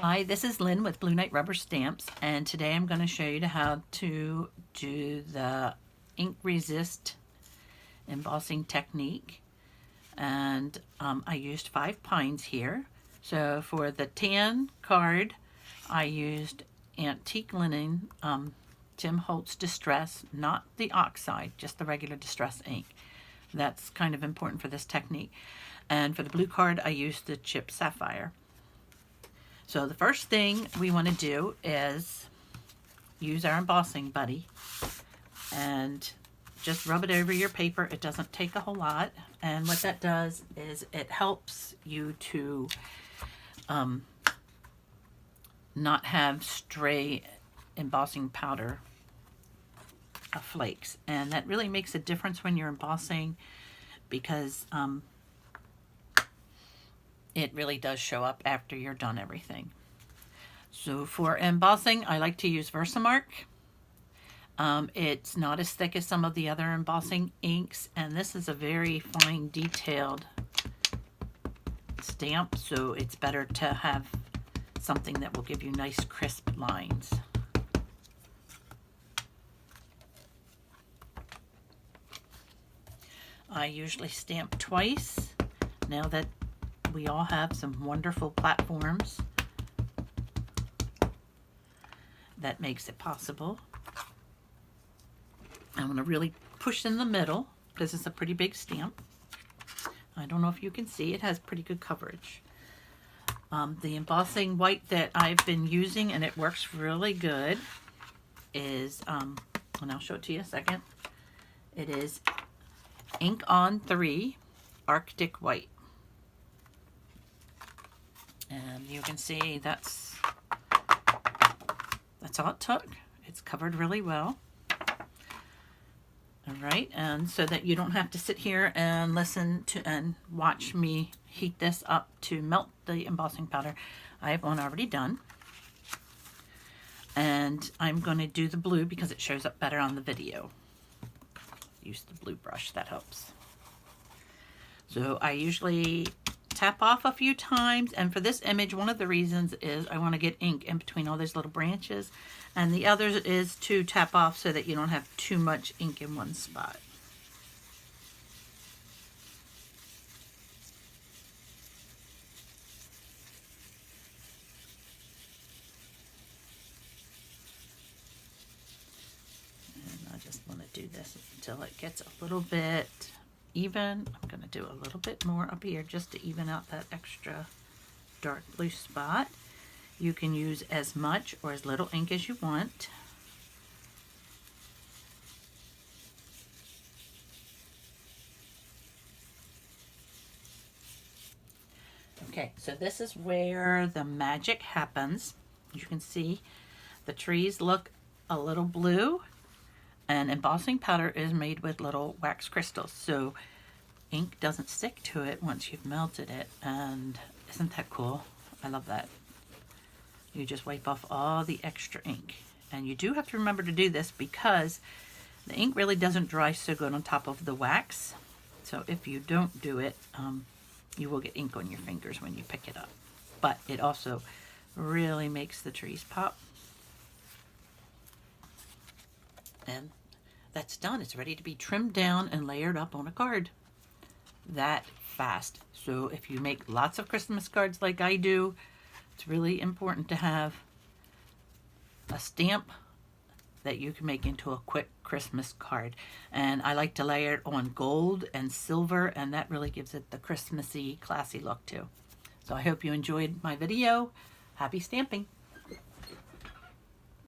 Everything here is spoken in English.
Hi, this is Lynn with Blue Knight Rubber Stamps, and today I'm going to show you how to do the ink resist embossing technique. And I used 5 pines here. So for the tan card, I used antique linen Tim Holtz Distress, not the oxide, just the regular Distress ink. That's kind of important for this technique. And for the blue card, I used the Chip Sapphire. So the first thing we want to do is use our embossing buddy and just rub it over your paper. It doesn't take a whole lot, and what that does is it helps you to not have stray embossing powder flakes, and that really makes a difference when you're embossing because it really does show up after you're done everything. So for embossing, I like to use Versamark. It's not as thick as some of the other embossing inks, and this is a very fine detailed stamp, so it's better to have something that will give you nice crisp lines. I usually stamp twice now that we all have some wonderful platforms that makes it possible. I'm going to really push in the middle because it's a pretty big stamp. I don't know if you can see, it has pretty good coverage. The embossing white that I've been using, and it works really good, is, and I'll show it to you in a second, it is Ink On 3 Arctic White. And you can see that's all it took. It's covered really well. All right, and so that you don't have to sit here and listen to and watch me heat this up to melt the embossing powder, I have one already done. And I'm going to do the blue because it shows up better on the video. Use the blue brush, that helps. So I usually tap off a few times, and for this image, one of the reasons is I want to get ink in between all those little branches, and the other is to tap off so that you don't have too much ink in one spot. And I just want to do this until it gets a little bit even. I'm going to do a little bit more up here just to even out that extra dark blue spot. You can use as much or as little ink as you want. Okay, so this is where the magic happens. You can see the trees look a little blue, and embossing powder is made with little wax crystals, so ink doesn't stick to it once you've melted it. And isn't that cool? I love that. You just wipe off all the extra ink, and you do have to remember to do this because the ink really doesn't dry so good on top of the wax. So if you don't do it, you will get ink on your fingers when you pick it up, but it also really makes the trees pop. And that's done. It's ready to be trimmed down and layered up on a card. That fast. So if you make lots of Christmas cards like I do, it's really important to have a stamp that you can make into a quick Christmas card. And I like to layer it on gold and silver, and that really gives it the Christmassy, classy look too. So I hope you enjoyed my video. Happy stamping!